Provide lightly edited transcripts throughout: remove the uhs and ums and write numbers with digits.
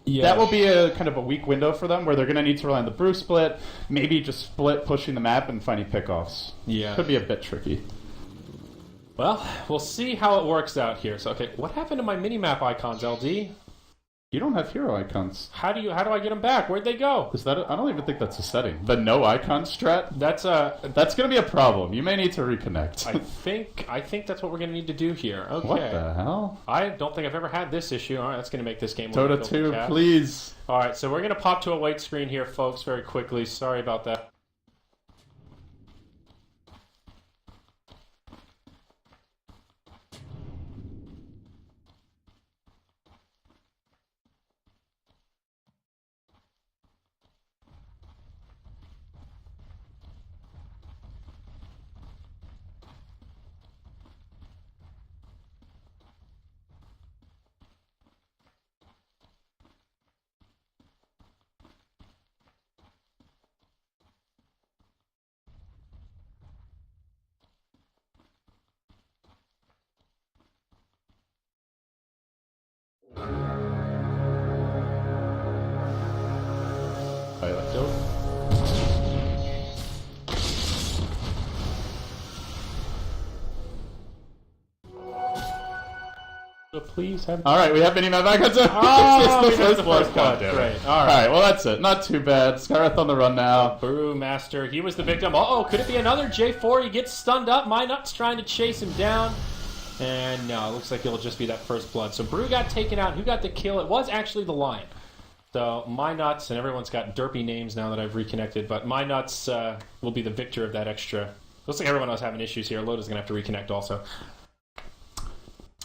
that will be a kind of a weak window for them where they're going to need to rely on the brew split, maybe just split pushing the map and finding pickoffs. Yeah. Could be a bit tricky. Well, we'll see how it works out here. So, okay, what happened to my minimap icons, LD? You don't have hero icons. How do I get them back? Where'd they go? Is that? I don't even think that's a setting. The no icon strat. That's going to be a problem. You may need to reconnect. I think that's what we're going to need to do here. Okay. What the hell? I don't think I've ever had this issue. All right, that's going to make this game Dota 2, please. All right, so we're going to pop to a white screen here, folks, very quickly. Sorry about that. Please have. All right, we have minimap icons. Oh, it's the first blood. Great. All right, well that's it. Not too bad. Skywrath on the run now. Brewmaster, he was the victim. Uh-oh, could it be another J4? He gets stunned up. Minut's trying to chase him down. And no, it looks like it'll just be that first blood. So Brew got taken out. Who got the kill? It was actually the Lion. So Minuts, and everyone's got derpy names now that I've reconnected, but Minuts will be the victor of that extra. Looks like everyone else having issues here. Loda's going to have to reconnect also.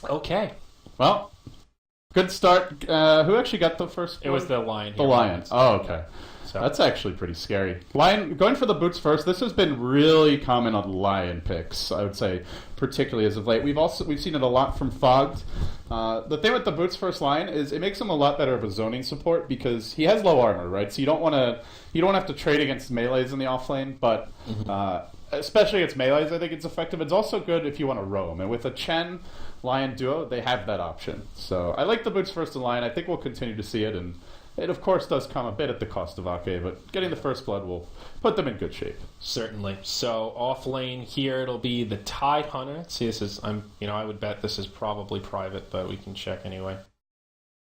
Okay. Well, good start. Who actually got the first blood? It was the Lion. The Lion. Oh, okay. So. That's actually pretty scary. Lion, going for the boots first, this has been really common on Lion picks, I would say, particularly as of late. We've seen it a lot from Fogged. The thing with the boots first Lion is it makes him a lot better of a zoning support because he has low armor, right? So you don't have to trade against melees in the offlane, but especially against melees, I think it's effective. It's also good if you want to roam, and with a Chen Lion duo, they have that option. So I like the boots first in Lion. I think we'll continue to see it, and it of course does come a bit at the cost of Ake, but getting the first blood will put them in good shape. Certainly. So off lane here, it'll be the Tide Hunter. See, this is I would bet this is probably private, but we can check anyway.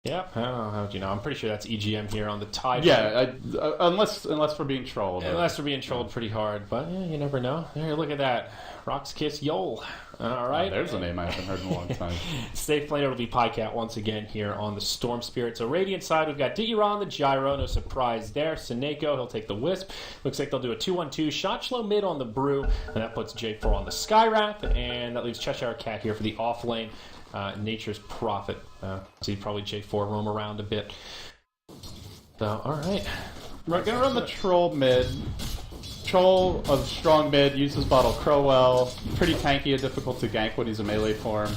Yeah, I don't know how you know. I'm pretty sure that's EGM here on the Tide. Yeah, unless we're being trolled. Unless we're being trolled pretty hard, but yeah, you never know. There, look at that. Rocks Kiss Yol. All right. There's a name I haven't heard in a long time. Safe lane, it'll be Pycat once again here on the Storm Spirit. So Radiant side, we've got Diggy on the Gyro. No surprise there. Seneko, he'll take the Wisp. Looks like they'll do a 2-1-2. Shot slow mid on the Brew, and that puts J4 on the Skywrath, and that leaves Cheshire Cat here for the off lane. Nature's Prophet. See probably J4 roam around a bit. So, alright. We're going to run the Troll mid. Troll of strong mid, uses Bottle Crow well. Pretty tanky and difficult to gank when he's a melee form.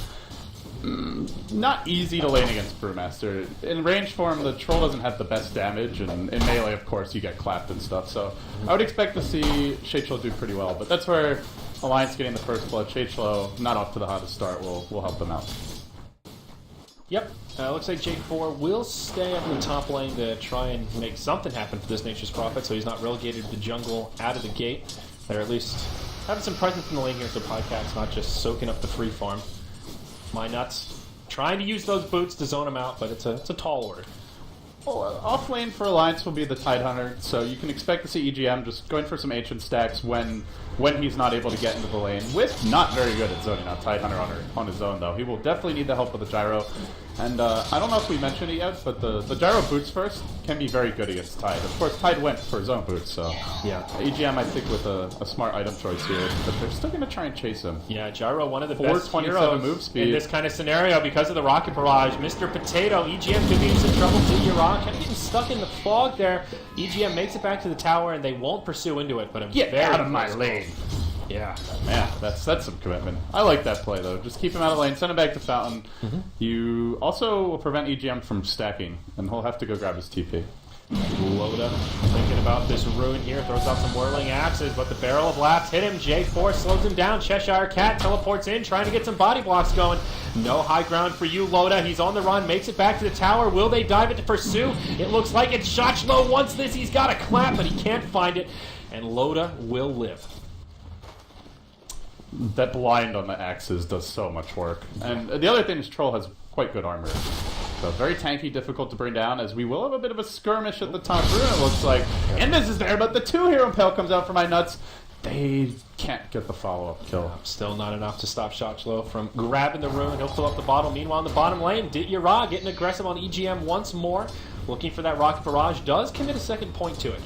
Not easy to lane against Brewmaster. In range form, the Troll doesn't have the best damage, and in melee, of course, you get clapped and stuff. So I would expect to see Shachel do pretty well, but that's where Alliance getting the first blood. Shachel, not off to the hottest start, will help them out. Yep. Looks like J4 will stay up in the top lane to try and make something happen for this Nature's Prophet, so he's not relegated to the jungle out of the gate. Or at least having some presence in the lane here so Pycat's not just soaking up the free farm. My nuts. Trying to use those boots to zone him out, but it's a tall order. Well, off lane for Alliance will be the Tide Hunter, so you can expect to see EGM just going for some ancient stacks when he's not able to get into the lane. Wisp, not very good at zoning out Tide Hunter on his own, though. He will definitely need the help of the Gyro. And I don't know if we mentioned it yet, but the Gyro boots first can be very good against Tide. Of course, Tide went for his own boots, so yeah. EGM, I think, with a smart item choice here, but they're still going to try and chase him. Yeah, Gyro, one of the best 427 move speed in this kind of scenario because of the Rocket Barrage. Mr. Potato, EGM could be in some trouble too. You're kind of getting stuck in the fog there. EGM makes it back to the tower, and they won't pursue into it, but get out of my lane. Yeah. Yeah, that's some commitment. I like that play, though. Just keep him out of lane, send him back to Fountain. You also will prevent EGM from stacking, and he'll have to go grab his TP. Loda thinking about this ruin here, throws out some whirling axes, but the barrel of laughs hit him. J4 slows him down. Cheshire Cat teleports in, trying to get some body blocks going. No high ground for you, Loda. He's on the run, makes it back to the tower. Will they dive it to pursue? It looks like it. Shochlo wants this. He's got a clap, but he can't find it, and Loda will live. That blind on the axes does so much work. And the other thing is Troll has quite good armor. So very tanky, difficult to bring down, as we will have a bit of a skirmish at the top room, it looks like. And this is there, but the 2-hero impale comes out for my nuts. They can't get the follow-up kill. Still not enough to stop Shochlo from grabbing the rune. He'll fill up the bottle. Meanwhile, in the bottom lane, Ditya getting aggressive on EGM once more. Looking for that rocket barrage. Does commit a second point to it.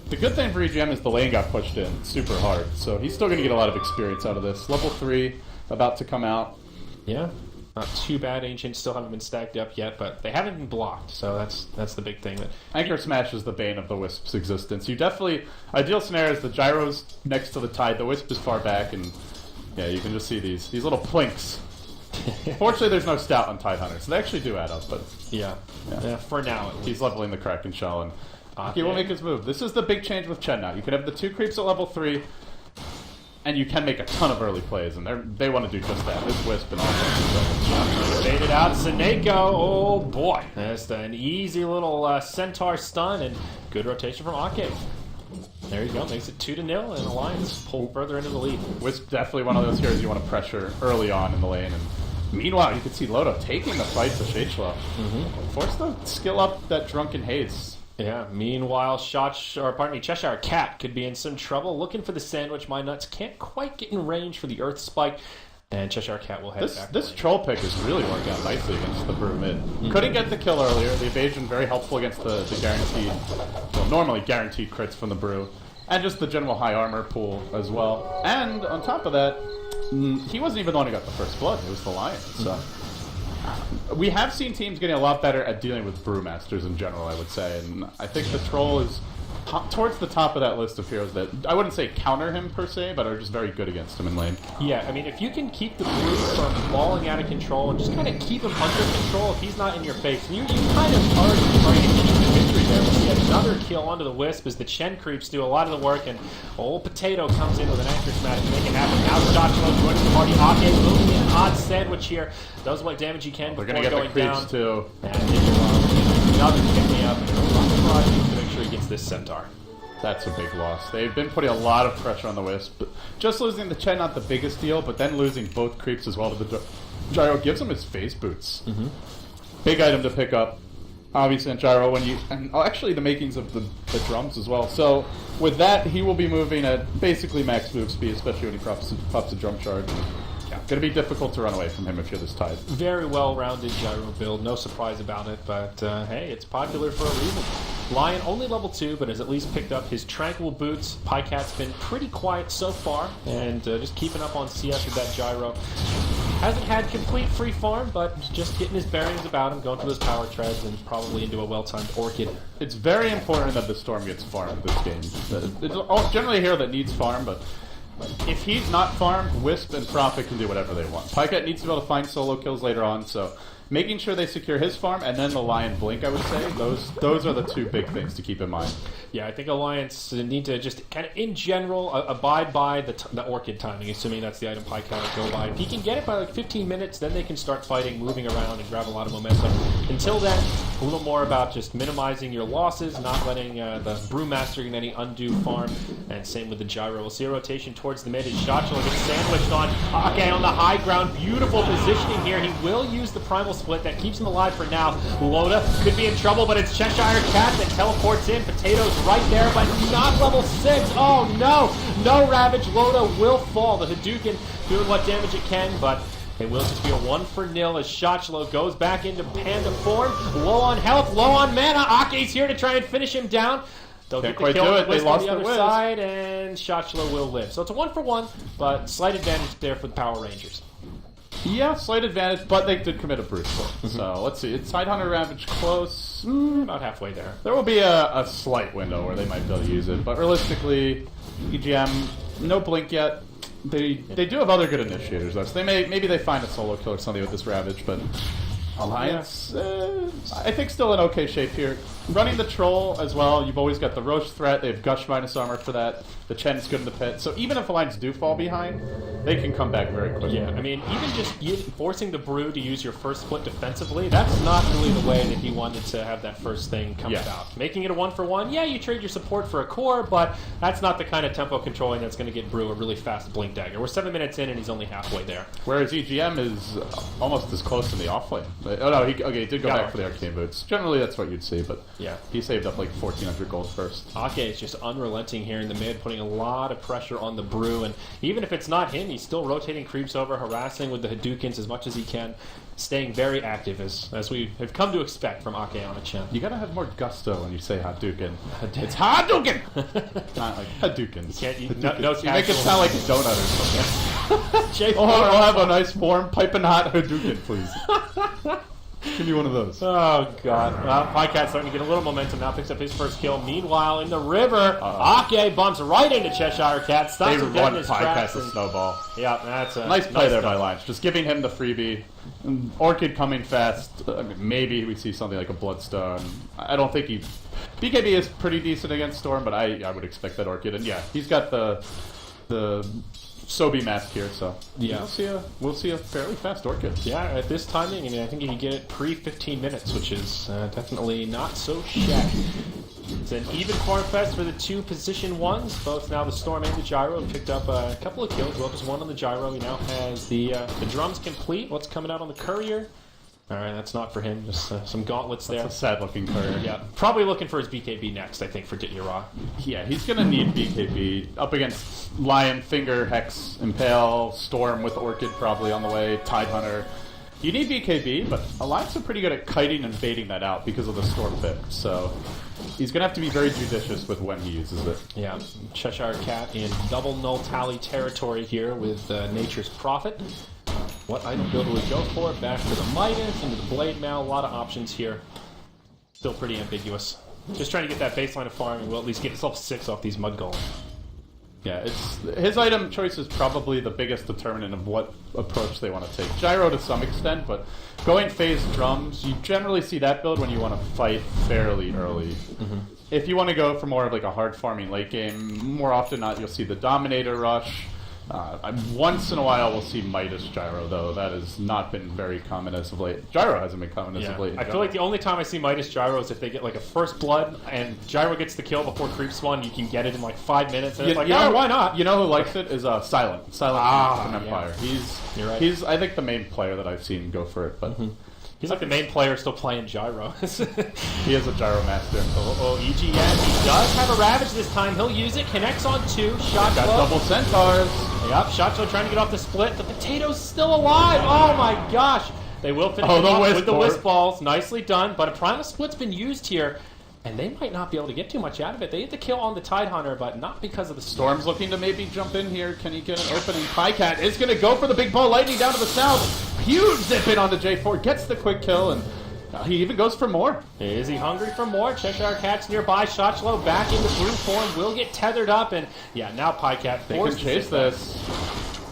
The good thing for EGM is the lane got pushed in super hard, so he's still going to get a lot of experience out of this. Level 3, about to come out. Yeah. Not too bad. Ancients still haven't been stacked up yet, but they haven't been blocked, so that's the big thing. That Anchor Smash is the bane of the Wisp's existence. You definitely... Ideal scenario is the Gyro's next to the Tide, the Wisp is far back, and yeah, you can just see these little plinks. Fortunately, there's no Stout on Tidehunter, so they actually do add up, but... Yeah, for now at least. He's leveling the Kraken Shell, and he will make his move. This is the big change with Chen now. You can have the 2 creeps at level 3, and you can make a ton of early plays, and they want to do just that. This Wisp and all that. Faded out, Seneko. Oh boy. That's an easy little Centaur stun, and good rotation from Ake. There you go, makes it 2-0, and Alliance pull further into the lead. Wisp definitely one of those heroes you want to pressure early on in the lane, and meanwhile, you can see Loda taking the fight to Shadeshlow. Force the skill up that Drunken Haze. Yeah, meanwhile, Cheshire Cat could be in some trouble. Looking for the sandwich. My nuts can't quite get in range for the Earth Spike. And Cheshire Cat will head back. This troll pick is really working out nicely against the Brew mid. Couldn't get the kill earlier. The evasion very helpful against the guaranteed, well, normally guaranteed crits from the Brew. And just the general high armor pool as well. And on top of that, he wasn't even the one who got the first blood. It was the Lion. So we have seen teams getting a lot better at dealing with Brewmasters in general, I would say. And I think the Troll is towards the top of that list of heroes that, I wouldn't say counter him per se, but are just very good against him in lane. Yeah, I mean, if you can keep the Brew from balling out of control and just kind of keep him under control if he's not in your face, and you kind of already trying to keep the victory there. We'll see another kill onto the Wisp as the Chen creeps do a lot of the work, and old Potato comes in with an anchor smash to make it happen. Now Shochlo joins the party. Ake moving in an odd sandwich here. Does what damage he can before they're going to get the creeps down. Too. And another pick me up, and to make sure he gets this Centaur. That's a big loss. They've been putting a lot of pressure on the Wisp. Just losing the Chen, not the biggest deal, but then losing both creeps as well to the Gyro gives him his phase boots. Big item to pick up. Obviously, in Gyro, and actually the makings of the drums as well. So with that, he will be moving at basically max move speed, especially when he pops a drum charge. Yeah, going to be difficult to run away from him if you're this Tide. Very well-rounded Gyro build, no surprise about it, but hey, it's popular for a reason. Lion only level 2, but has at least picked up his Tranquil Boots. Pycat's been pretty quiet so far, and just keeping up on CS with that Gyro. Hasn't had complete free farm, but just getting his bearings about him, going for those power treads, and probably into a well-timed Orchid. It's very important that the Storm gets farmed this game. It's generally a hero that needs farm, but if he's not farmed, Wisp and Prophet can do whatever they want. Pycat needs to be able to find solo kills later on, so making sure they secure his farm and then the Lion Blink, I would say, those are the two big things to keep in mind. Yeah, I think Alliance need to just kind of, in general, abide by the Orchid timing, assuming that's the item Pycat will go by. If he can get it by like 15 minutes, then they can start fighting, moving around, and grab a lot of momentum. Until then, a little more about just minimizing your losses, not letting the Brewmaster get any undue farm, and same with the Gyro. We'll see a rotation towards the mid as Shochlo gets sandwiched on Ake on the high ground. Beautiful positioning here. He will use the Primal Split. That keeps him alive for now. Loda could be in trouble, but it's Cheshire Cat that teleports in. Potato's right there, but not level 6. Oh no! No Ravage. Loda will fall. The Hadouken doing what damage it can, but it will just be a 1-0 as Shochlo goes back into Panda form. Low on health, low on mana. Ake's here to try and finish him down. They'll get the kill on the other side, and Shochlo will live. So it's a 1-for-1, but slight advantage there for the PowerRangers. Yeah, slight advantage, but they did commit a brute force. So let's see. It's Tidehunter Ravage close. About halfway there. There will be a slight window where they might be able to use it, but realistically, EGM, no blink yet. They do have other good initiators though, so maybe they find a solo kill or something with this Ravage, but Alliance, I think still in okay shape here. running the Troll as well, you've always got the Roche threat. They have Gush minus armor for that. The Chen's good in the pit. So even if Alliance do fall behind, they can come back very quickly. Yeah, I mean, even just forcing the Brew to use your first split defensively, that's not really the way that he wanted to have that first thing come about. Making it a 1-for-1, yeah, you trade your support for a core, but that's not the kind of tempo controlling that's going to get Brew a really fast Blink Dagger. We're 7 minutes in and he's only halfway there. Whereas EGM is almost as close in the offlane. Oh no, he did go back for the Arcane Boots. Generally that's what you'd see, but yeah, he saved up like 1,400 gold first. Ake is just unrelenting here in the mid, putting a lot of pressure on the Brew, and even if it's not him, he's still rotating creeps over, harassing with the Hadoukens as much as he can, staying very active as we have come to expect from Ake on a Chen. You gotta have more gusto when you say Hadouken. It's Hadouken! Not like Hadoukens. You make it sound like a donut or something. I'll have a nice warm piping hot Hadouken, please. Give me one of those. Oh, God. Pycat starting to get a little momentum now. Picks up his first kill. Meanwhile, in the river, Ake bumps right into Cheshire Cat. Stops him dead in his tracks. Pycat to snowball. Yeah, that's a nice play there by Lions. Just giving him the freebie. Orchid coming fast. I mean, maybe we see something like a Bloodstone. I don't think BKB is pretty decent against Storm, but I would expect that Orchid. And yeah, he's got the Sobi mask here, so yeah, we'll see a fairly fast Orchid. Yeah, at this timing, I mean, I think you can get it pre-15 minutes, which is definitely not so shabby. It's an even farm fest for the two position ones. Both now the Storm and the Gyro have picked up a couple of kills. Well, just one on the Gyro. He now has the drums complete. What's coming out on the Courier? All right, that's not for him. Just some gauntlets there. That's a sad-looking Courier. Yeah, probably looking for his BKB next, I think, for Ditya. Yeah, he's going to need BKB up against Lion, Finger, Hex, Impale, Storm with Orchid probably on the way, Tidehunter. You need BKB, but Alliance are pretty good at kiting and baiting that out because of the Storm pick, so he's going to have to be very judicious with when he uses it. Yeah, Cheshire Cat in double null tally territory here with Nature's Prophet. What item build would we go for? Back to the Midas, into the Blade Mail. A lot of options here. Still pretty ambiguous. Just trying to get that baseline of farm, and we'll at least get himself 6 off these Mud Golems. Yeah, his item choice is probably the biggest determinant of what approach they want to take. Gyro to some extent, but going phase drums, you generally see that build when you want to fight fairly early. Mm-hmm. If you want to go for more of like a hard farming late game, more often not, you'll see the Dominator rush. Once in a while we'll see Midas Gyro, though. That has not been very common as of late. Gyro hasn't been common as of late. I feel like the only time I see Midas Gyro is if they get like a first blood and Gyro gets the kill before creep spawn. You can get it in like 5 minutes. And it's like, why not? You know who likes it is Silent. Silent from Empire. Yeah. You're right. He's I think the main player that I've seen go for it, but. Mm-hmm. He's like the main player still playing Gyro. He is a Gyro master. EGM. He does have a Ravage this time. He'll use it. Connects on 2. Shot got double Centaurs. Yep, Shotzo trying to get off the split. The Potato's still alive. Oh my gosh. They will finish him off with the Wisp Balls. Nicely done. But a Primal Split's been used here. And they might not be able to get too much out of it. They get the kill on the Tidehunter, but not because of the Storm's looking to maybe jump in here. Can he get an opening? Pycat is going to go for the big ball lightning down to the south. Huge zip in onto J4. Gets the quick kill, and he even goes for more. Is he hungry for more? Cheshire Cat's nearby. Shotchlow back into blue form. Will get tethered up, and yeah, now Pycat forced to chase this.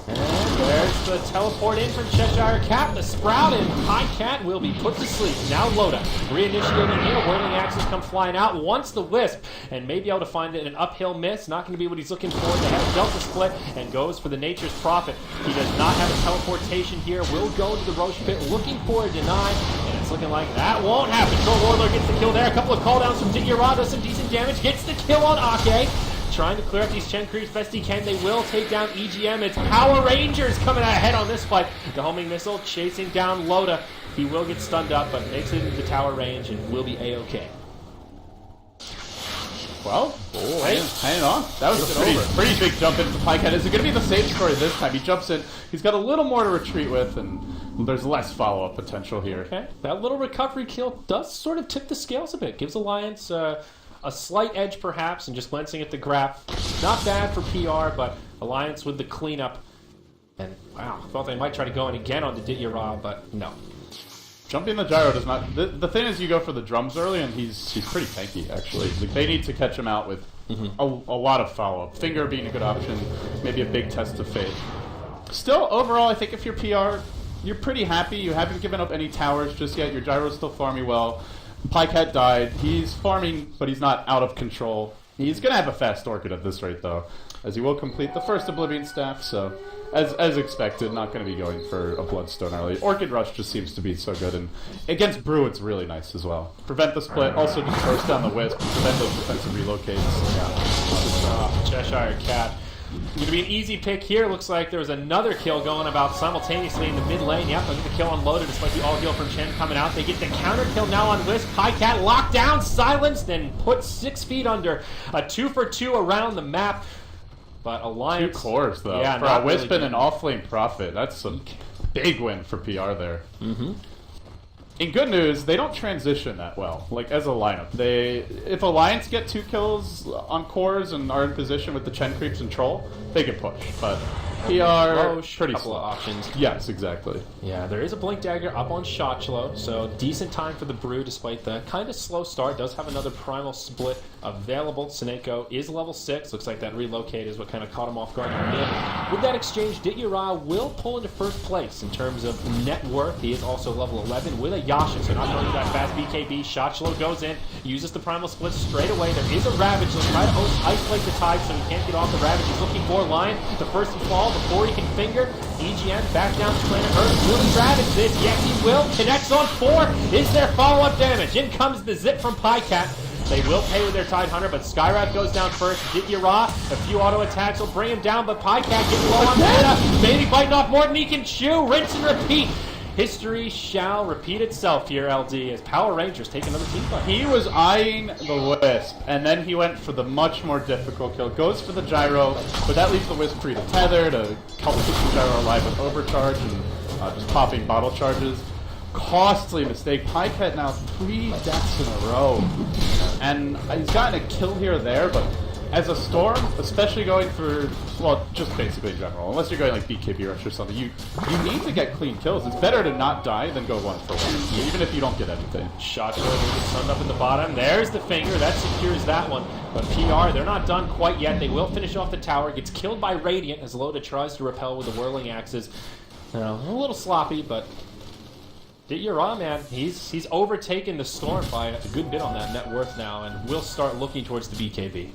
And there's the teleport in from Cheshire Cat. The Sprout and Pycat will be put to sleep. Now Loda reinitiating here. Whirling Axes come flying out. Wants the Wisp and may be able to find it an uphill miss. Not going to be what he's looking for. They have a Delta split and goes for the Nature's Prophet. He does not have a teleportation here. Will go to the Roche Pit looking for a deny. And it's looking like that won't happen. Troll Warlord gets the kill there. A couple of calldowns from Ditya. Does some decent damage. Gets the kill on Ake. Trying to clear up these Chen creeps best he can. They will take down EGM. It's PowerRangers coming ahead on this fight. The homing missile chasing down Loda. He will get stunned up, but makes it into the tower range and will be A-OK. Well, hang on. That was a pretty big jump into Pycat. Is it going to be the same story this time? He jumps in. He's got a little more to retreat with, and there's less follow-up potential here. Okay. That little recovery kill does sort of tip the scales a bit. Gives Alliance a slight edge, perhaps, and just glancing at the graph. Not bad for PR, but Alliance with the cleanup. And, wow, thought they might try to go in again on the Ditya, but no. Jumping the Gyro does not... The thing is, you go for the drums early, and he's pretty tanky, actually. Like, they need to catch him out with a lot of follow-up. Finger being a good option, maybe a big test of fate. Still, overall, I think if you're PR, you're pretty happy. You haven't given up any towers just yet. Your Gyro's still farming well. Pycat died. He's farming, but he's not out of control. He's going to have a fast Orchid at this rate, though, as he will complete the first Oblivion Staff, so as expected, not going to be going for a Bloodstone early. Orchid Rush just seems to be so good, and against Brew, it's really nice as well. Prevent the split, also just burst down the Wisp, prevent those defensive relocates. Cheshire Cat. Going to be an easy pick here. Looks like there's another kill going about simultaneously in the mid lane. Yep, they'll get the kill unloaded despite the all heal from Chen coming out. They get the counter kill now on Wisp. Pycat locked down, silenced, and put 6 feet under. A 2 for 2 around the map. But Alliance... 2 cores, though. Yeah, for a Wisp and an off-lane Prophet. That's a big win for PR there. In good news, they don't transition that well, like as a lineup. If Alliance get 2 kills on cores and are in position with the Chen creeps and Troll, they can push. But PR pretty slow. Options. Yes, exactly. Yeah, there is a Blink Dagger up on Shotchlo, so decent time for the Brew despite the kind of slow start. Does have another Primal Split available. Seneko is level 6. Looks like that relocate is what kind of caught him off guard in mid. With that exchange, Dityara will pull into first place in terms of net worth. He is also level 11 with a Yasha, so not going that fast. BKB, Shotchlo goes in, uses the Primal Split straight away. There is a Ravage. Let's try to isolate the Tide so he can't get off the Ravage. He's looking for Lion. The first to fall before he can finger. EGN back down to Planet Earth. Will he ravage this? Yes, he will. Connects on 4. Is there follow-up damage? In comes the zip from Pycat. They will pay with their Tidehunter, but Skywrath goes down first. Dityara, a few auto attacks will bring him down, but Pycat getting low on mana. Maybe biting off more than he can chew. Rinse and repeat. History shall repeat itself here, LD, as PowerRangers take another team fight. He was eyeing the Wisp, and then he went for the much more difficult kill. Goes for the Gyro, but that leaves the Wisp free to tether, to help keep the Gyro alive with overcharge and just popping bottle charges. Costly mistake. Pycat now 3 deaths in a row. And he's gotten a kill here or there, but as a Storm, especially going for, well, just basically in general, unless you're going like BKB Rush or something, you need to get clean kills. It's better to not die than go 1 for 1, even if you don't get anything. Shotchlo gets sunned up in the bottom. There's the finger. That secures that one. But PR, they're not done quite yet. They will finish off the tower. Gets killed by Radiant as Loda tries to repel with the whirling axes. A little sloppy, but Dityara, man, he's overtaken the Storm by a good bit on that net worth now, and will start looking towards the BKB.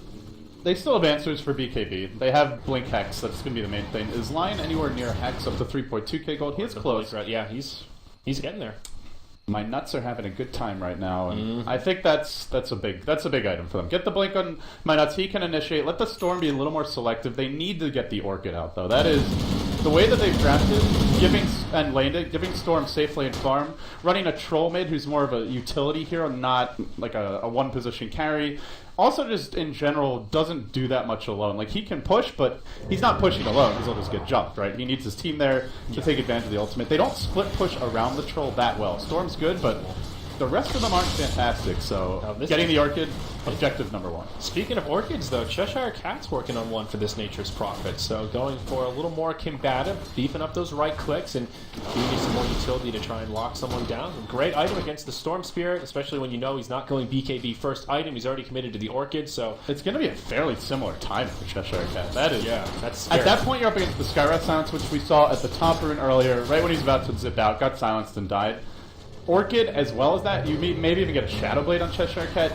They still have answers for BKB. They have Blink Hex. That's going to be the main thing. Is Lion anywhere near Hex up to 3.2k gold? He is close. Yeah, he's getting there. My nuts are having a good time right now, and I think that's a big item for them. Get the Blink on my nuts. He can initiate. Let the Storm be a little more selective. They need to get the Orchid out, though. That is the way that they've drafted, giving Storm safe lane farm, running a Troll mid who's more of a utility hero, not like a one position carry. Also, just in general, doesn't do that much alone. Like, he can push, but he's not pushing alone because he'll just get jumped, right? He needs his team there to take advantage of the ultimate. They don't split push around the Troll that well. Storm's good, but the rest of them aren't fantastic, so getting the Orchid, objective number 1. Speaking of Orchids, though, Cheshire Cat's working on one for this Nature's Prophet, so going for a little more combative, beefing up those right clicks, and giving you some more utility to try and lock someone down. A great item against the Storm Spirit, especially when you know he's not going BKB first item. He's already committed to the Orchid, so it's going to be a fairly similar time for Cheshire Cat. That is, that's scary. At that point, you're up against the Skywrath Silence, which we saw at the top rune earlier, right when he's about to zip out, got silenced and died. Orchid, as well as that, you maybe even get a Shadow Blade on Cheshire Cat.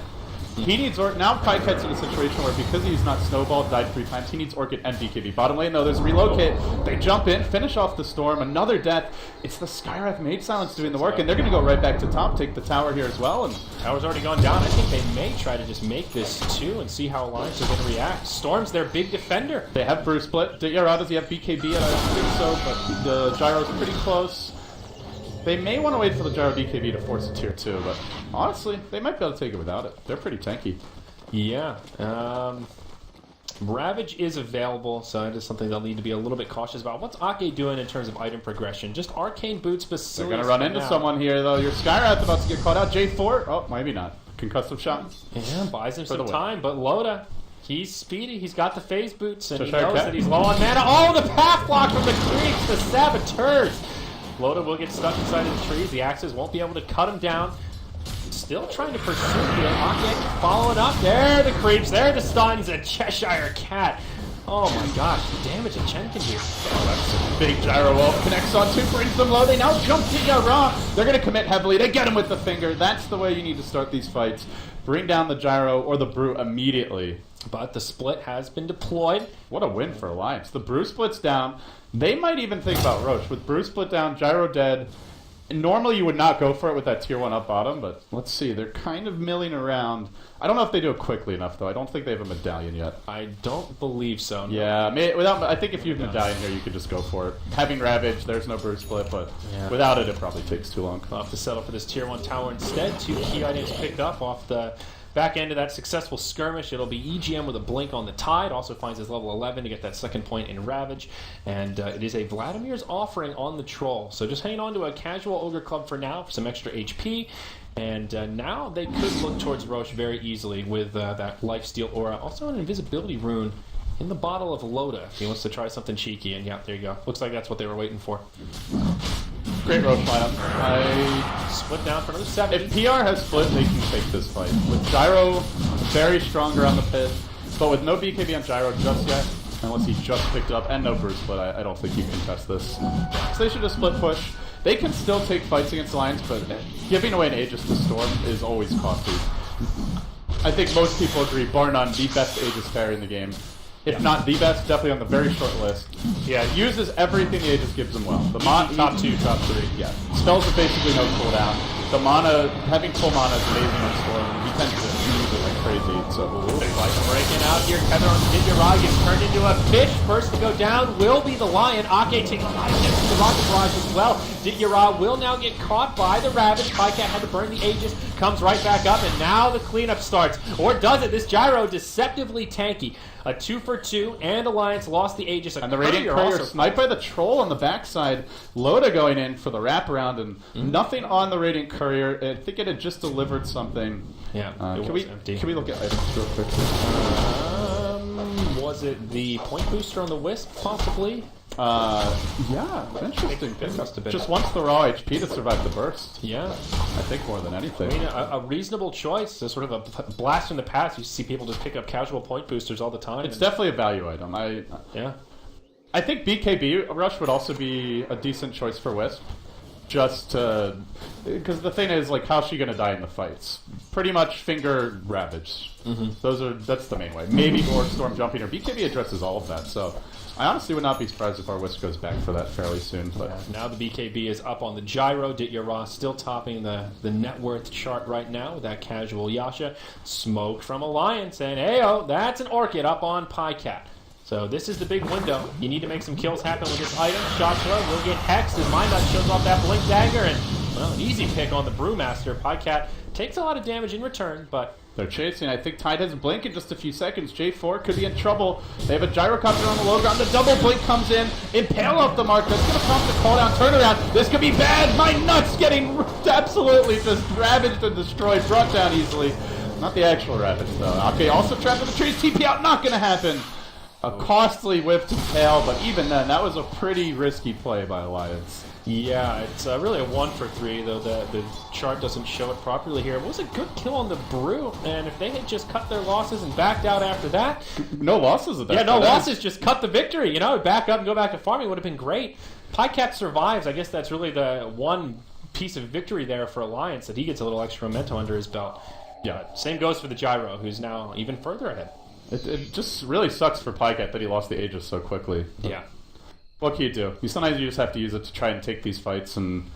He needs Orchid. Now Pycat's in a situation where because he's not snowballed, died 3 times, he needs Orchid and BKB. Bottom lane, though, there's a relocate. They jump in, finish off the Storm, another death. It's the Skywrath Mage Silence doing the work, and they're going to go right back to top, take the tower here as well. And tower's already gone down. I think they may try to just make this 2 and see how Alliance are going to react. Storm's their big defender. They have Brew Split. Dityara, does he have BKB? I don't think so, but the Gyro's pretty close. They may want to wait for the Gyro BKB to force a tier 2, but honestly, they might be able to take it without it. They're pretty tanky. Yeah. Ravage is available, so that is something they'll need to be a little bit cautious about. What's Ake doing in terms of item progression? Just Arcane Boots, Basilius. They're going to run into someone here, though. Your Skywrath about to get caught out. J4? Oh, maybe not. Concussive shot. Yeah, buys him some time, but Loda, he's speedy. He's got the phase boots, and he knows that he's low on mana. Oh, the path block from the creeps, the saboteurs. Loda will get stuck inside of the trees. The axes won't be able to cut him down. Still trying to pursue here. Ake following up. There are the creeps. There are the stuns. And Cheshire Cat Oh my gosh, the damage that Chen can do. Oh, that's a big gyro wall. Connects on two, brings them low. They now jump to Yara. They're going to commit heavily. They get him with the finger. That's the way you need to start these fights. Bring down the gyro or the brew immediately. But the split has been deployed. What a win for Alliance. The brew splits down. They might even think about Roche. With brew split down, gyro dead. Normally you would not go for it with that tier 1 up bottom, but let's see. They're kind of milling around. I don't know if they do it quickly enough, though. I don't think they have a medallion yet. I don't believe so. No. Yeah, I think if you have a medallion here, you could just go for it. Having Ravage, there's no brew split, but without it, it probably takes too long. We'll have to settle for this tier 1 tower instead. 2 key items picked up off the back end of that successful skirmish. It'll be EGM with a blink on the Tide. Also finds his level 11 to get that second point in Ravage. And it is a Vladimir's offering on the Troll. So just hanging on to a casual Ogre Club for now for some extra HP. And now they could look towards Roche very easily with that Lifesteal Aura. Also an Invisibility Rune in the bottle of Loda if he wants to try something cheeky. And yeah, there you go. Looks like that's what they were waiting for. Great Roche lineup. Split down for another 7. If PR has split, they can take this fight. With Gyro very strong around the pit, but with no BKB on Gyro just yet, unless he just picked up, and no Bruce split, I don't think you can test this. So they should just split push. They can still take fights against Alliance, but giving away an Aegis to Storm is always costly. I think most people agree, bar none, the best Aegis carry in the game. If not the best, definitely on the very short list. Yeah, uses everything the Aegis gives him well. The top 2, top 3. Yeah. Spells are basically no cooldown. The mana, having full mana is amazing on Storm. He tends to use it like crazy. So, big fight breaking out here. Tether on Didgerai gets turned into a fish. First to go down will be the Lion. Ake taking 5 hits with the Rocket Barrage as well. Didgerai will now get caught by the Ravage. Pycat had to burn the Aegis. Comes right back up, and now the cleanup starts. Or does it? This Gyro deceptively tanky. A 2 for 2, and Alliance lost the Aegis. And the Radiant Courier sniped by the Troll on the backside. Loda going in for the wraparound, and nothing on the Radiant Courier. I think it had just delivered something. Yeah, can we look at items real quick? Was it the point booster on the Wisp, possibly? Yeah, interesting. Just wants the raw HP to survive the burst. Yeah. I think more than anything. I mean, a reasonable choice. A sort of a blast from the past. You see people just pick up casual point boosters all the time. It's definitely a value item. I think BKB Rush would also be a decent choice for Wisp. Just to... Because the thing is, like, how's she going to die in the fights? Pretty much finger Ravage. That's the main way. Maybe or Storm jumping, or BKB addresses all of that, so... I honestly would not be surprised if our Wisp goes back for that fairly soon. But now the BKB is up on the Gyro. Ditya still topping the net worth chart right now with that casual Yasha. Smoke from Alliance, and ayo, that's an Orchid up on Pycat. So this is the big window. You need to make some kills happen with this item. Shotshot will get hexed as Mind Dot shows off that Blink Dagger, and well, an easy pick on the Brewmaster. Pycat takes a lot of damage in return, but... They're chasing. I think Tide has a blink in just a few seconds. J4 could be in trouble. They have a gyrocopter on the low ground. The double blink comes in. Impale off the mark. That's going to prompt the call down turnaround. This could be bad. My nuts getting absolutely just ravaged and destroyed. Brought down easily. Not the actual Ravage, though. Okay, also trapped in the trees. TP out. Not going to happen. A costly whiff to tail, but even then, that was a pretty risky play by Alliance. Yeah, it's really a 1 for 3, though the chart doesn't show it properly here. It was a good kill on the Brew, and if they had just cut their losses and backed out after that... No losses at that. Yeah, no losses, just cut the victory, back up and go back to farming would have been great. Pycat survives. I guess that's really the one piece of victory there for Alliance, that he gets a little extra memento under his belt. Yeah, same goes for the Gyro, who's now even further ahead. It just really sucks for Pycat that he lost the Aegis so quickly. Yeah. What can you do? Sometimes you just have to use it to try and take these fights. And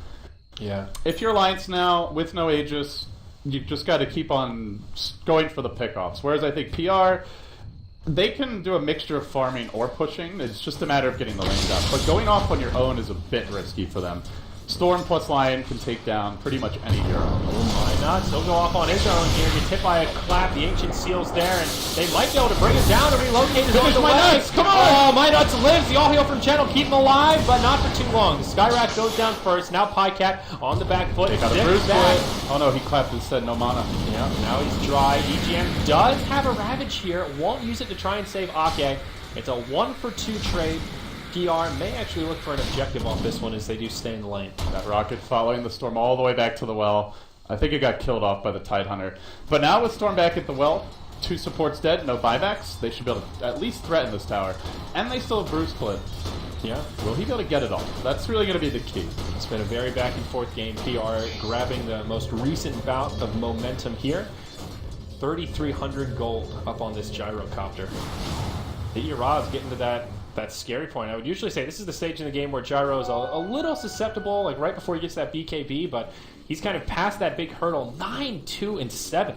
yeah, if you're Alliance now with no Aegis, you just got to keep on going for the pickoffs. Whereas I think PR, they can do a mixture of farming or pushing. It's just a matter of getting the lanes out. But going off on your own is a bit risky for them. Storm plus Lion can take down pretty much any hero. Why not? He'll go off on his own here. Gets hit by a clap. The Ancient Seal's there, and they might be able to bring him down and relocate his own My Nuts! Come on! Oh, My Nuts lives. The All Heal from Chen will keep him alive, but not for too long. The Skyrack goes down first. Now Pycat on the back foot. They got a bruise back. Oh no, he clapped instead. No mana. Yeah, now he's dry. EGM does have a Ravage here. Won't use it to try and save Ake. It's a 1 for 2 trade. PR may actually look for an objective off this one as they do stay in the lane. That Rocket following the Storm all the way back to the well. I think it got killed off by the Tidehunter. But now with Storm back at the well, 2 supports dead, no buybacks. They should be able to at least threaten this tower. And they still have Bruce Clint. Yeah. Will he be able to get it all? That's really going to be the key. It's been a very back and forth game. PR grabbing the most recent bout of momentum here. 3,300 gold up on this gyrocopter. Zyori's getting to that scary point. I would usually say this is the stage in the game where Gyro is a little susceptible, like right before he gets that BKB, but he's kind of past that big hurdle. 9, 2, and 7.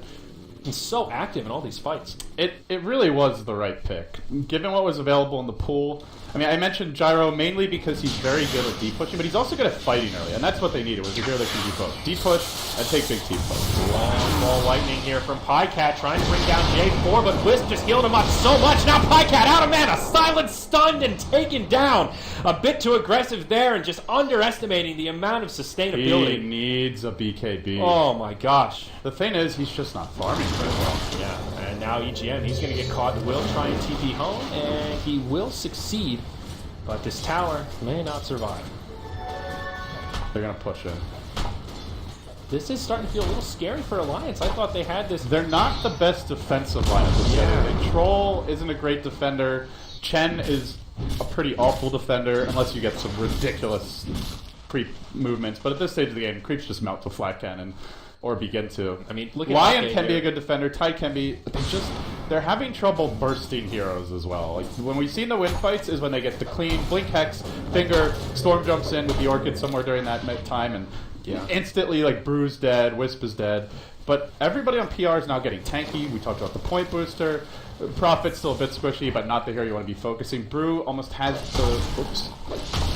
He's so active in all these fights. It really was the right pick. Given what was available in the pool, I mean, I mentioned Gyro mainly because he's very good at D-pushing, but he's also good at fighting early, and that's what they needed, was a hero that can do both. D-push and take big team fights. Long ball lightning here from Pycat, trying to bring down J4, but Wisp just healed him up so much. Now Pycat out of mana, silent, stunned, and taken down. A bit too aggressive there, and just underestimating the amount of sustainability. He needs a BKB. Oh my gosh. The thing is, he's just not farming very well. Yeah, and now EGM, he's going to get caught. Will try and TP home, and he will succeed. But this tower may not survive. They're going to push in. This is starting to feel a little scary for Alliance. I thought they had this. They're not the best defensive lineup this year. Troll isn't a great defender. Chen is a pretty awful defender, unless you get some ridiculous creep movements. But at this stage of the game, creeps just melt to flat cannon. Or begin to. I mean, look at Lion can be a good defender, Tide can be, but they're having trouble bursting heroes as well. Like when we've seen the win fights is when they get the clean Blink Hex, Finger, Storm jumps in with the Orchid somewhere during that time, and instantly like Brew's dead, Wisp is dead. But everybody on PR is now getting tanky. We talked about the point booster. Prophet's still a bit squishy, but not the hero you want to be focusing. Brew almost has the... Oops.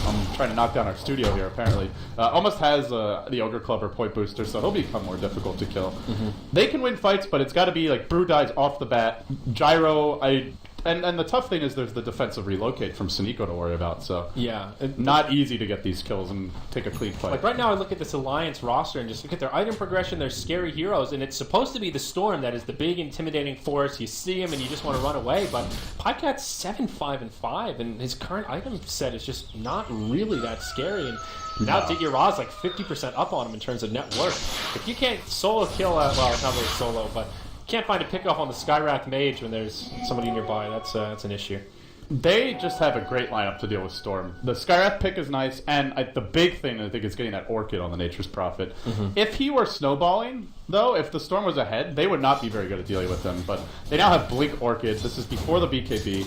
I'm trying to knock down our studio here, apparently. Almost has the Ogre Club or point booster, so he'll become more difficult to kill. Mm-hmm. They can win fights, but it's got to be like Brew dies off the bat. Gyro, And the tough thing is there's the defensive relocate from Suniko to worry about, so yeah, not easy to get these kills and take a clean fight. Like right now I look at this Alliance roster and just look at their item progression, their scary heroes, and it's supposed to be the Storm that is the big intimidating force. You see him and you just want to run away, but Pycat's 7-5-5, and his current item set is just not really that scary. And now Zyori's like 50% up on him in terms of net worth. If you can't solo kill, well, it's not really solo, but can't find a pickoff on the Skywrath Mage when there's somebody nearby. That's an issue. They just have a great lineup to deal with Storm. The Skywrath pick is nice, and the big thing I think is getting that Orchid on the Nature's Prophet. Mm-hmm. If he were snowballing, though, if the Storm was ahead, they would not be very good at dealing with him. But they now have Blink Orchid. This is before the BKB.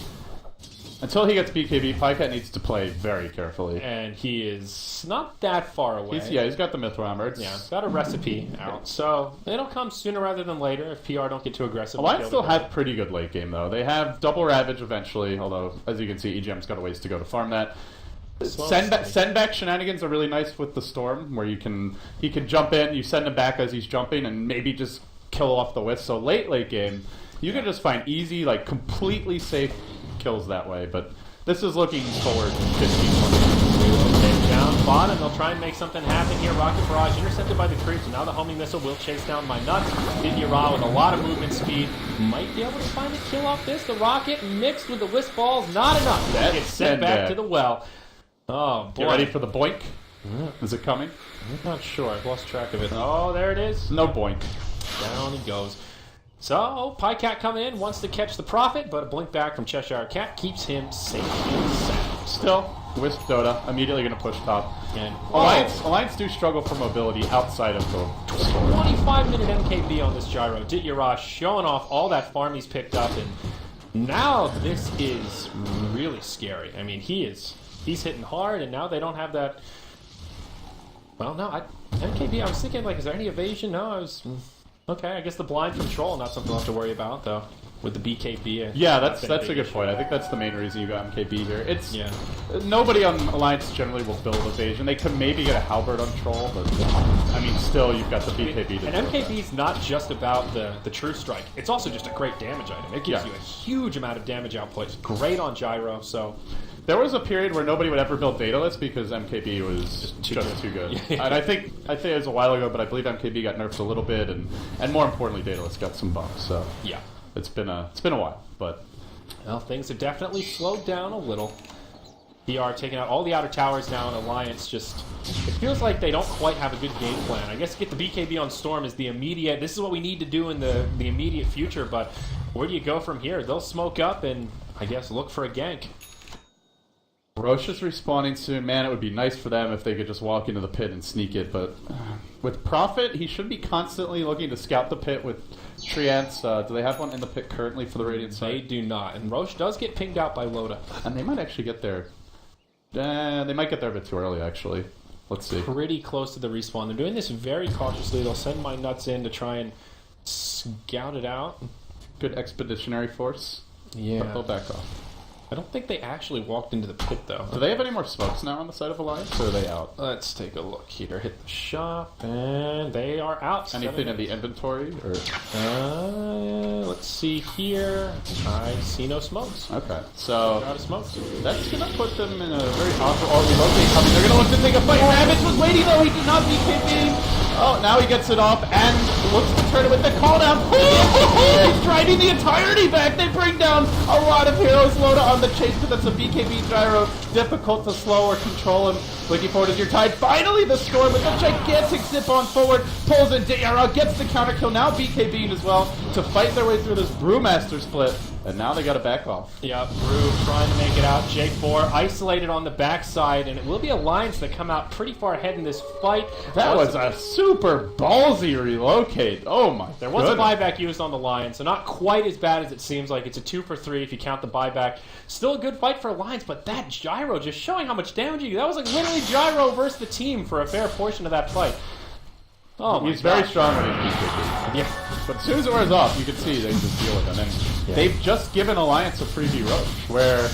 Until he gets BKB, Pycat needs to play very carefully. And he is not that far away. He's got the Mithril Armor. Got a recipe out. So it'll come sooner rather than later if PR don't get too aggressive. Alliance still have pretty good late game, though. They have double Ravage eventually, although, as you can see, EGM's got a ways to go to farm that. Send back shenanigans are really nice with the Storm, where he can jump in, you send him back as he's jumping, and maybe just kill off the Wisp. So late game, you can just find easy, like completely safe kills that way, but this is looking forward 15-20. Down bottom, they'll try and make something happen here. Rocket Barrage intercepted by the creeps, and now the homing missile will chase down my nuts. Zyori with a lot of movement speed might be able to find a kill off this. The rocket mixed with the Wisp balls, not enough. That gets sent back to the well. Oh boy! Get ready for the boink. Is it coming? I'm not sure. I've lost track of it. Oh, there it is. No boink. Down he goes. So, Pycat coming in, wants to catch the Prophet, but a blink back from Cheshire Cat keeps him safe and sound. Still, Wisp Dota, immediately going to push top. And Alliance do struggle for mobility outside of the 25-minute MKB on this Gyro. Zyori showing off all that farm he's picked up, and now this is really scary. I mean, he's hitting hard, and now they don't have that... Well, no, MKB, I was thinking, like, is there any evasion? No, Okay, I guess the blind from Troll, not something we'll have to worry about, though, with the BKB. Yeah, that's a good point. I think that's the main reason you got MKB here. Nobody on Alliance generally will build evasion. They could maybe get a Halberd on Troll, but, I mean, still, you've got the BKB to And MKB's not just about the True Strike. It's also just a great damage item. It gives you a huge amount of damage output. It's great on Gyro, so... There was a period where nobody would ever build Daedalus because MKB was just too good. And I think it was a while ago, but I believe MKB got nerfed a little bit, and more importantly, Daedalus got some bumps. So yeah, it's been a while, but well, things have definitely slowed down a little. PR taking out all the outer towers now, and Alliance just... It feels like they don't quite have a good game plan. I guess get the BKB on Storm is the immediate... This is what we need to do in the immediate future, but where do you go from here? They'll smoke up and, I guess, look for a gank. Roche is respawning soon. Man, it would be nice for them if they could just walk into the pit and sneak it, but with Prophet, he should be constantly looking to scout the pit with Treants. Do they have one in the pit currently for the Radiant side? They do not, and Roche does get pinged out by Loda. And they might actually get there. They might get there a bit too early, actually. Let's see. Pretty close to the respawn. They're doing this very cautiously. They'll send my nuts in to try and scout it out. Good expeditionary force. Yeah. But they'll back off. I don't think they actually walked into the pit, though. Do they have any more smokes now on the side of Alliance, or are they out? Let's take a look here. Hit the shop, and they are out. Anything in the inventory? Or let's see here. I see no smokes. Okay, so Out of smokes. that's going to put them in a very awkward... Oh, relocate coming. They're going to look to take a fight. Ravage was waiting, though. He did not BKB. Oh, now he gets it off and looks to turn it with the call down. He's driving the entirety back. They bring down a lot of heroes. Loda on the chase, but that's a BKB gyro. Difficult to slow or control him. Looking forward as you're tied. Finally, the Storm with a gigantic zip on forward. Pulls in Dara, gets the counter kill. Now BKB'ing as well to fight their way through this Brewmaster split. And now they got to back off. Yeah, Brew trying to make it out. J4 isolated on the backside, and it will be Alliance that come out pretty far ahead in this fight. That was a super ballsy relocate. Oh my There was a buyback used on the Lions, so not quite as bad as it seems like. It's a 2 for 3 if you count the buyback. Still a good fight for Alliance, but that gyro just showing how much damage you... That was like literally gyro versus the team for a fair portion of that fight. Oh, he's very strong when he's BKB. Yeah. But as soon as it wears off, you can see they just deal with him. And they've just given Alliance a freebie Roach, where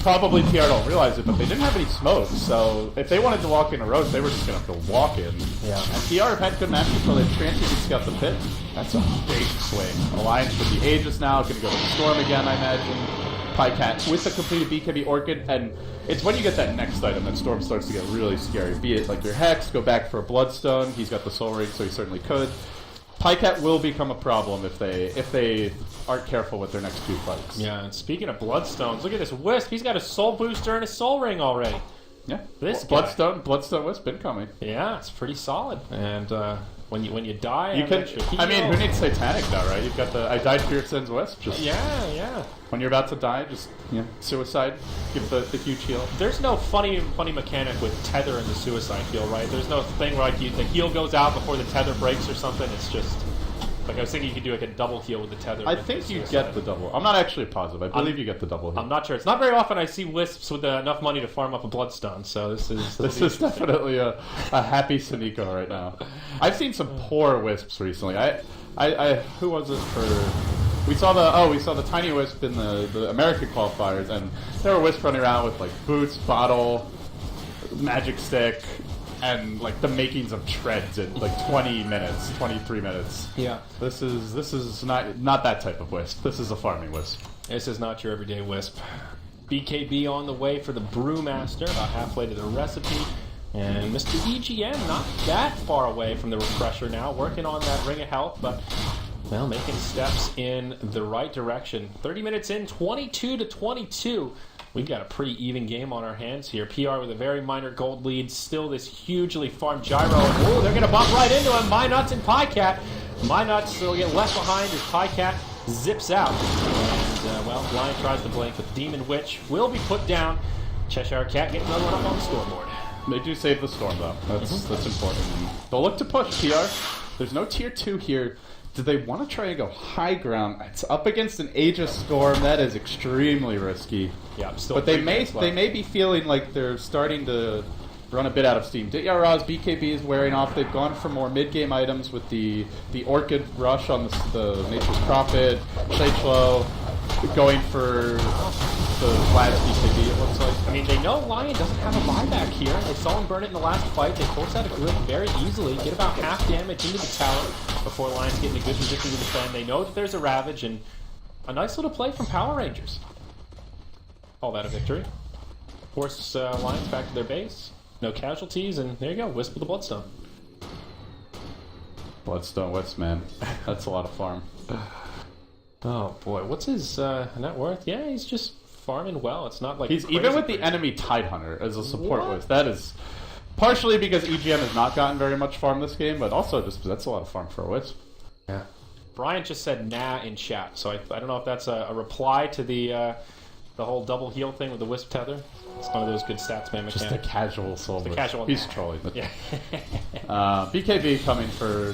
probably PR don't realize it, but they didn't have any smokes. So if they wanted to walk in a Roach, they were just going to have to walk in. Yeah. And PR have had good matches until they've transferred to scout the pit. That's a big swing. Alliance with the Aegis now, going to go to the Storm again, I imagine. Pycat with the completed BKB Orchid, and it's when you get that next item that Storm starts to get really scary. Be it like your Hex, go back for a Bloodstone. He's got the Soul Ring, so he certainly could. Pycat will become a problem if they aren't careful with their next few fights. Yeah, and speaking of Bloodstones, look at this Wisp. He's got a Soul Booster and a Soul Ring already. Yeah, This Bloodstone Wisp incoming. Yeah, it's pretty solid. And when you die, you can. I mean, who needs Satanic now, right? You've got the I died for your sins Wisp. Just yeah. When you're about to die, just suicide. Give the huge heal. There's no funny mechanic with tether in the suicide heal, right? There's no thing where like the heal goes out before the tether breaks or something. It's just like I was thinking you could do like a double heal with the tether. I think you get the double. I'm not actually positive. I believe you get the double heal. I'm not sure. It's not very often I see Wisps with enough money to farm up a Bloodstone. So this is definitely a happy Sunico right now. I've seen some poor Wisps recently. I who was it for? We saw the tiny Wisp in the American qualifiers, and there were Wisps running around with like boots, bottle, magic stick, and like the makings of treads in like 23 minutes. Yeah. This is not that type of Wisp. This is a farming Wisp. This is not your everyday Wisp. BKB on the way for the Brewmaster, about halfway to the recipe. And Mr. EGN not that far away from the refresher now, working on that Ring of Health, but well, making steps in the right direction. 30 minutes in, 22-22. We've got a pretty even game on our hands here. PR with a very minor gold lead. Still this hugely farmed gyro. Oh, they're going to bump right into him. MyNuts and Pycat. MyNuts will get left behind as Pycat zips out. And, well, Lion tries to blink, but Demon Witch will be put down. Cheshire Cat getting another one up on the scoreboard. They do save the Storm, though. That's important. They'll look to push PR. There's no tier 2 here. Do they want to try and go high ground? It's up against an Aegis Storm. That is extremely risky. Yeah, still. But they may be feeling like they're starting to run a bit out of steam. Dityara's BKB is wearing off. They've gone for more mid-game items with the Orchid Rush on the Nature's Prophet, Shachlo, going for the last BKB, it looks like. I mean, they know Lion doesn't have a buyback here. They saw him burn it in the last fight. They force out a grid very easily, get about half damage into the tower before Lion's getting a good position to defend. They know that there's a Ravage, and a nice little play from PowerRangers. Call that a victory. Force Lions back to their base. No casualties, and there you go, Wisp with the Bloodstone. Bloodstone Wisp, man. That's a lot of farm. Oh boy, what's his net worth? Yeah, he's just farming well. It's not like he's crazy, even with the crazy. enemy Tidehunter as a support with. That is partially because EGM has not gotten very much farm this game, but also just that's a lot of farm for a Wisp. Yeah. Brian just said nah in chat, so I don't know if that's a reply to the whole double heal thing with the Wisp tether. It's one of those good stats, man. Just a casual soul. The casual. He's trolling. But Yeah. BKB coming for.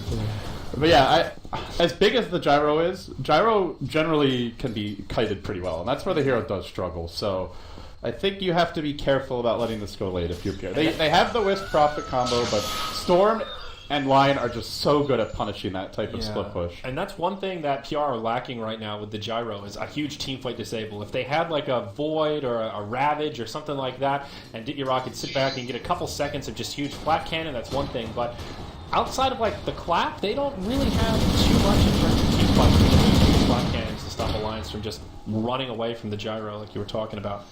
But yeah, as big as the gyro is, gyro generally can be kited pretty well, and that's where the hero does struggle. So I think you have to be careful about letting this go late if you're pure. They have the Wisp Prophet combo, but Storm and Lion are just so good at punishing that type of split push. And that's one thing that PR are lacking right now with the gyro is a huge teamfight disable. If they had like a Void or a Ravage or something like that, and Ditya could sit back and get a couple seconds of just huge flat cannon, that's one thing. But outside of like the clap, they don't really have too much in terms of teamfight. They don't use flat cannons to stop Alliance from just running away from the gyro like you were talking about.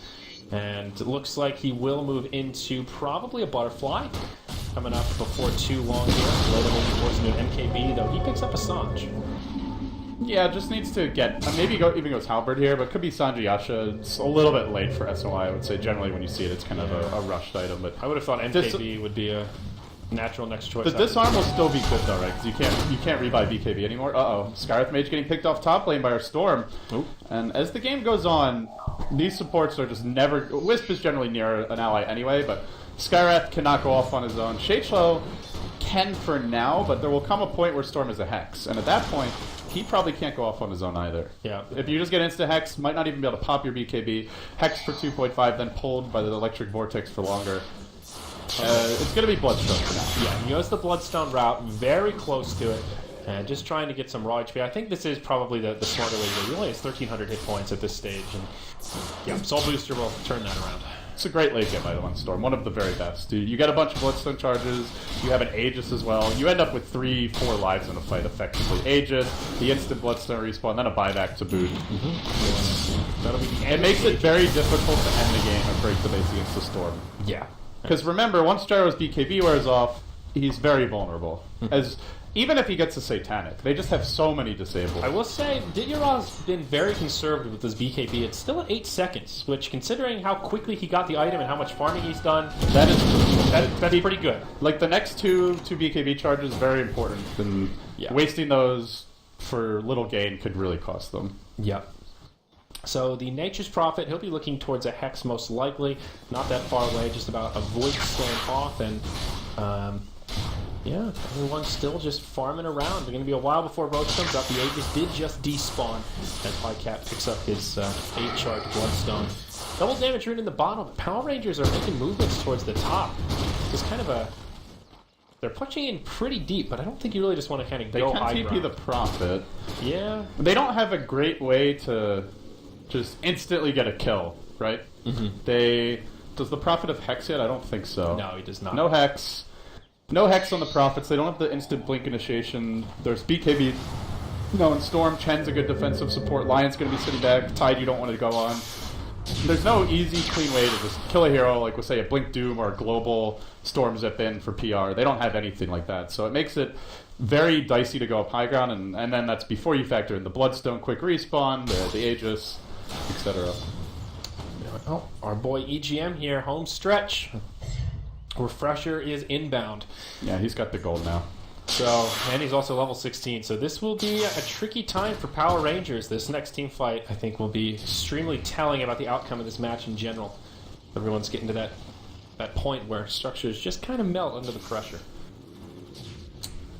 And it looks like he will move into probably a Butterfly coming up before too long here. Later moving towards into an MKB, though he picks up a Sanj. Yeah, just needs to get maybe even goes Halberd here, but could be Sanji Yasha. It's a little bit late for SOI. I would say generally when you see it, it's kind of a rushed item. But I would have thought MKB would be a natural next choice. The disarm will still be good though, right? Because you can't rebuy BKB anymore. Skywrath Mage getting picked off top lane by our Storm. Oop. And as the game goes on, these supports are just never. Wisp is generally near an ally anyway, but Skywrath cannot go off on his own. Shadeslow can for now, but there will come a point where Storm is a Hex, and at that point, he probably can't go off on his own either. Yeah. If you just get insta Hex, might not even be able to pop your BKB. Hex for 2.5, then pulled by the Electric Vortex for longer. It's going to be Bloodstone for now. Yeah, he goes the Bloodstone route, very close to it, and just trying to get some raw HP. I think this is probably the smarter way to go. He only has 1,300 hit points at this stage, and yeah, Soul Booster will turn that around. It's a great late game by the one Storm, one of the very best. You get a bunch of Bloodstone charges, you have an Aegis as well. You end up with 3-4 lives in a fight effectively. Aegis, the instant Bloodstone respawn, then a buyback to boot. That'll be It makes it very difficult to end the game and break the base against the Storm. Yeah. Because remember, once Gyro's BKB wears off, he's very vulnerable. Even if he gets a Satanic, they just have so many disabled. I will say, Ditya's been very conservative with his BKB. It's still at 8 seconds, which, considering how quickly he got the item and how much farming he's done, That is that's pretty good. like the next two BKB charges very important, and wasting those for little gain could really cost them. Yep. So the Nature's Prophet, he'll be looking towards a Hex most likely, not that far away, just about a Void Storm off, and yeah, everyone's still just farming around. It's going to be a while before Roach comes up. The Aegis did just despawn as Pycat picks up his 8-charge Bloodstone. Double damage rune in the bottom. The Power Rangers are making movements towards the top. It's kind of they're punching in pretty deep, but I don't think you really just want to kind of go high They can TP the Prophet. Yeah. They don't have a great way to just instantly get a kill, right? Does the Prophet have Hex yet? I don't think so. No, he does not. No Hex. No Hex on the Prophets. They don't have the instant Blink initiation. There's BKB. No, in Storm, Chen's a good defensive support. Lion's going to be sitting back. Tide, you don't want to go on. There's no easy, clean way to just kill a hero, like, we'll say, a Blink Doom or a global Storm Zip in for PR. They don't have anything like that. So it makes it very dicey to go up high ground, and then that's before you factor in the Bloodstone quick respawn, the Aegis, etc. Oh, our boy EGM here, home stretch. Refresher is inbound. Yeah, he's got the gold now. So, and he's also level 16. So this will be a tricky time for Power Rangers. This next team fight, I think, will be extremely telling about the outcome of this match in general. Everyone's getting to that point where structures just kind of melt under the pressure.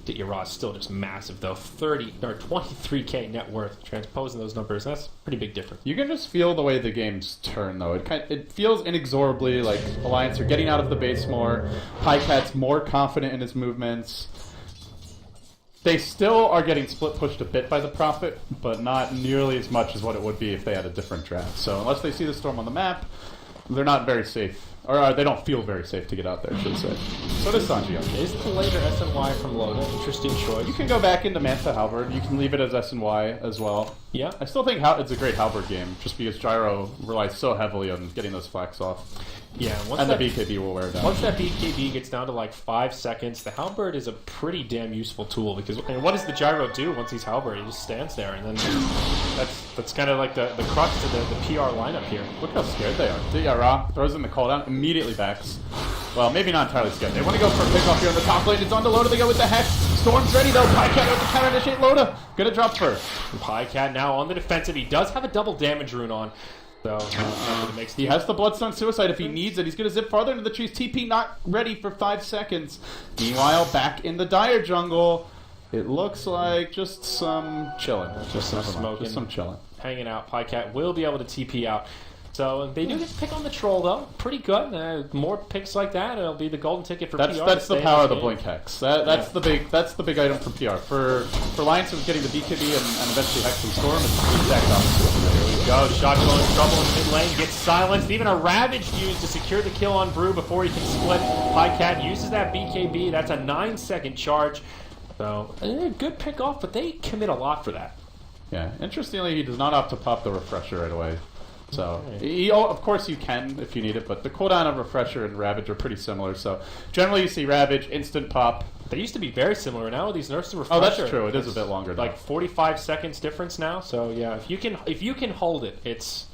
Ditya is still just massive, though. 23k net worth. Transposing those numbers, that's a pretty big difference. You can just feel the way the games turn, though. It feels inexorably like Alliance are getting out of the base more. Pycat's more confident in his movements. They still are getting split pushed a bit by the Prophet, but not nearly as much as what it would be if they had a different draft. So unless they see the Storm on the map, they're not very safe. Or they don't feel very safe to get out there, I should say. So does Sanji. Is the later SNY from Loda? Interesting choice. You can go back into Manta Halberd. You can leave it as SNY as well. Yeah. I still think it's a great Halberd game, just because Gyro relies so heavily on getting those flags off. Yeah, and the BKB will wear down. Once that BKB gets down to like 5 seconds, the halberd is a pretty damn useful tool because what does the gyro do once he's halberd? He just stands there, and then that's kind of like the crux to the PR lineup here. Look how scared they are. Zyori throws in the cooldown, immediately backs. Well, maybe not entirely scared. They want to go for a pickoff here in the top lane. It's on to Loda. They go with the Hex. Storm's ready though. Pycat with the counter initiate Loda. Gonna drop first. And Pycat now on the defensive. He does have a double damage rune on. So he has the Bloodstone Suicide if he needs it. He's going to zip farther into the trees. TP not ready for 5 seconds. Meanwhile, back in the Dire jungle, it looks like just some chilling. Just some smoking. Just some chilling. Hanging out. Pycat will be able to TP out. So they do get to pick on the troll though. Pretty good. More picks like that, it'll be the golden ticket for PR. That's the power of the Blink Hex. That's the big item for PR. For Lions of getting the BKB and eventually Hex and Storm, it's the exact opposite. Here we go. Shotgun in trouble in mid lane. Gets silenced. Even a Ravage used to secure the kill on Brew before he can split. Pycat uses that BKB. That's a 9-second charge. So good pick off, but they commit a lot for that. Yeah. Interestingly, he does not opt to pop the refresher right away. So, of course you can if you need it, but the cooldown of Refresher and Ravage are pretty similar. So, generally you see Ravage, instant pop. They used to be very similar. Now these nerfs to Refresher. Oh, that's true. It is a bit longer now. Like 45 seconds difference now. So, yeah, if you can hold it, it's...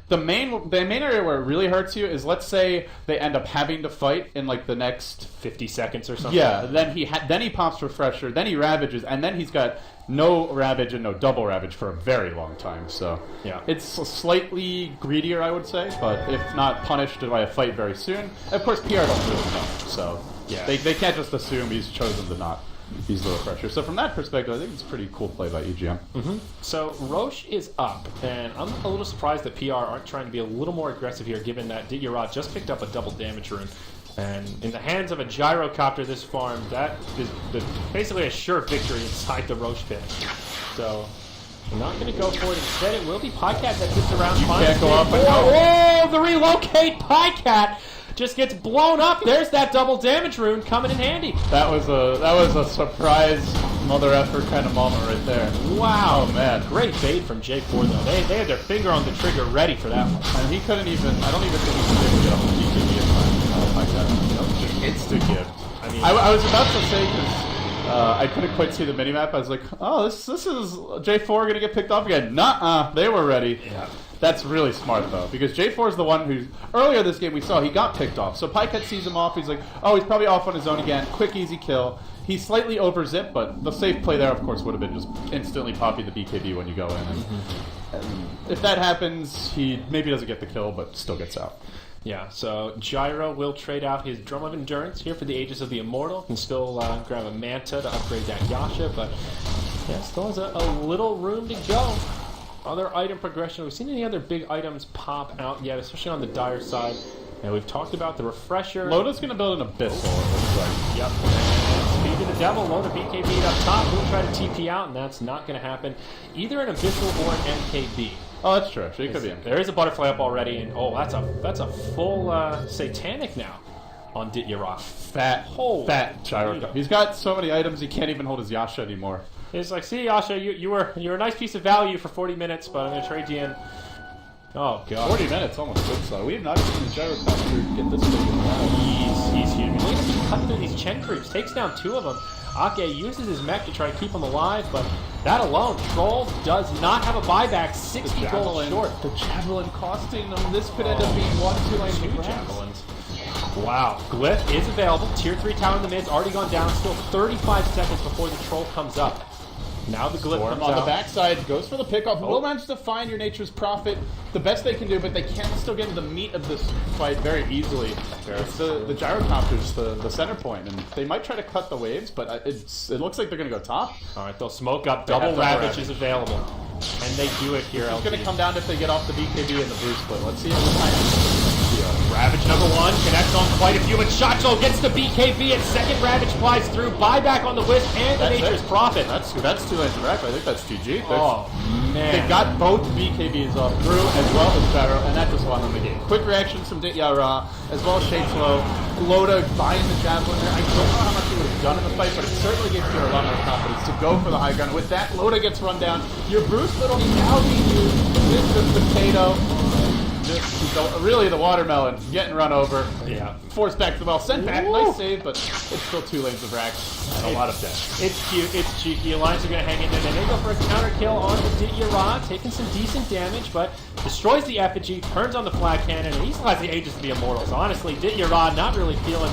The main area where it really hurts you is, let's say they end up having to fight in like the next 50 seconds or something. Yeah, then he pops Refresher, then he Ravages, and then he's got no Ravage and no double Ravage for a very long time. So yeah, it's slightly greedier, I would say, but if not punished by a fight very soon. Of course, PR don't really know, so yeah, they can't just assume he's chosen to not use the Refresher. So from that perspective, I think it's a pretty cool play by EGM. So Roche is up, and I'm a little surprised that PR aren't trying to be a little more aggressive here, given that Dityara just picked up a double damage rune. And in the hands of a gyrocopter this farm, that is basically a sure victory inside the Roche pit. So I'm not going to go for it. Instead, it will be Pycat that sits around. You can't go up and oh, the relocate Pycat just gets blown up. There's that double damage rune coming in handy. That was a surprise mother effer kind of moment right there. Wow, oh, man, great bait from J4 though. They had their finger on the trigger, ready for that one. And he couldn't even. I don't even think he was able to get off the PKB in time. Like that, just insta gift. I mean, I was about to say because I couldn't quite see the minimap. I was like, oh, this is J4 gonna get picked off again? Nuh-uh, they were ready. Yeah. That's really smart, though, because J4 is the one who, earlier this game we saw, he got picked off. So Pycat sees him off, he's like, oh, he's probably off on his own again. Quick, easy kill. He slightly over-zipped, but the safe play there, of course, would have been just instantly popping the BKB when you go in. And if that happens, he maybe doesn't get the kill, but still gets out. Yeah, so Gyro will trade out his Drum of Endurance here for the Aegis of the Immortal. Can still grab a Manta to upgrade that Yasha, but yeah, still has a little room to go. Other item progression. We've seen any other big items pop out yet, especially on the Dire side. And we've talked about the Refresher. Loda's going to build an Abyssal, it looks like. Yep. And speed of the Devil, Loda BKB up top. He'll try to TP out, and that's not going to happen. Either an Abyssal or an MKB. Oh, that's true. Actually, it could be MKB. There is a Butterfly up already, and oh, that's a full Satanic now on Dityara. Fat Gyro. He's got so many items, he can't even hold his Yasha anymore. It's like, see, Yasha, you're a nice piece of value for 40 minutes, but I'm going to trade you in. Oh, God. 40 minutes, almost good, so we have not seen the Gyrocopter get this big in a while. He's huge. Look at him cut through these Chen creeps. Takes down 2 of them. Ake uses his mech to try to keep him alive, but that alone, Troll does not have a buyback. 60 gold short. The Javelin costing them. This could end up being 1-2 2 Javelins. Wow. Glyph is available. Tier 3 tower in the mid's already gone down. Still 35 seconds before the Troll comes up. Now the Glyph comes on out. The backside, goes for the pickoff. Will manage to find your Nature's Prophet. The best they can do, but they can still get into the meat of this fight very easily. It's the Gyrocopter's the center point, and they might try to cut the waves, but it looks like they're going to go top. All right, they'll smoke up. Double Ravage is available. And they do it here, It's going to come down if they get off the BKB and the Bruce split. Let's see how the time. Ravage number 1 connects on quite a few, and Shotzo gets the BKB, and second Ravage flies through. Buyback on the Wisp and the Nature's Prophet. That's 2 lanes direct. I think that's GG. Oh, man. They got both BKBs off Brew as well as Gyro, and that just won them the game. Quick reactions from Dityara, as well as Shadeslow. Loda buying the Javelin there. I don't know how much he would have done in the fight, but it certainly gives you a lot more confidence to go for the high ground. With that, Loda gets run down. Your Bruce split only now being used with the potato. really the watermelon getting run over. Yeah. Forced back to the ball, sent back. Nice save, but it's still 2 lanes of racks and a lot of death. It's cute. It's cheeky. Alliance are going to hang in there. Then they go for a counter kill on the Didyara, taking some decent damage, but destroys the effigy, turns on the flag cannon, and he still has the Aegis of the Immortals. Honestly, Didyara not really feeling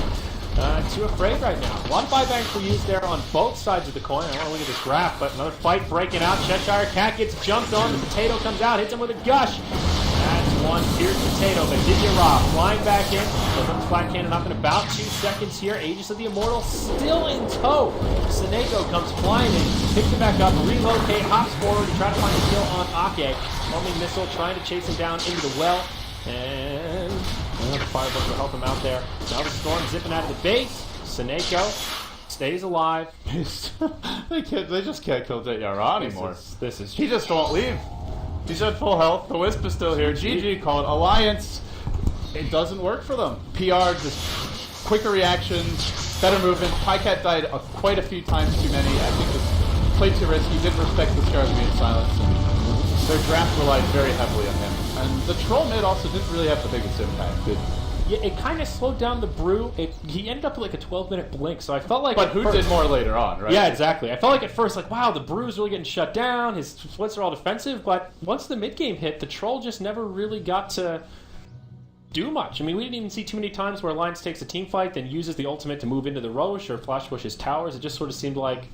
too afraid right now. A lot of buybacks were used there on both sides of the coin. I want to look at this graph, but another fight breaking out. Cheshire Cat gets jumped on. The potato comes out, hits him with a gush. That's one fierce potato, but Didyara flying back in. Goes up the flat cannon up in about 2 seconds here. Aegis of the Immortal still in tow. Seneko comes flying in, picks it back up, relocate, hops forward to try to find a kill on Ake. Homing missile trying to chase him down into the well. And the Firebolt will help him out there. Now the Storm zipping out of the base. Seneko stays alive. they just can't kill Didyara anymore. He just won't leave. He's at full health. The Wisp is still here. GG called. Alliance, it doesn't work for them. PR, just quicker reactions, better movement. Pycat died quite a few times too many. I think it's played too risky. Didn't respect the Scars being silenced. And their draft relied very heavily on him. And the Troll mid also didn't really have the biggest impact. Yeah, it kind of slowed down the brew. He ended up with like a 12-minute blink, so I felt like... But who did more later on, right? Yeah, exactly. I felt like at first, like, wow, the brew's really getting shut down, his splits are all defensive, but once the mid-game hit, the Troll just never really got to do much. I mean, we didn't even see too many times where Alliance takes a team fight, then uses the ultimate to move into the Roche or flash push his towers. It just sort of seemed like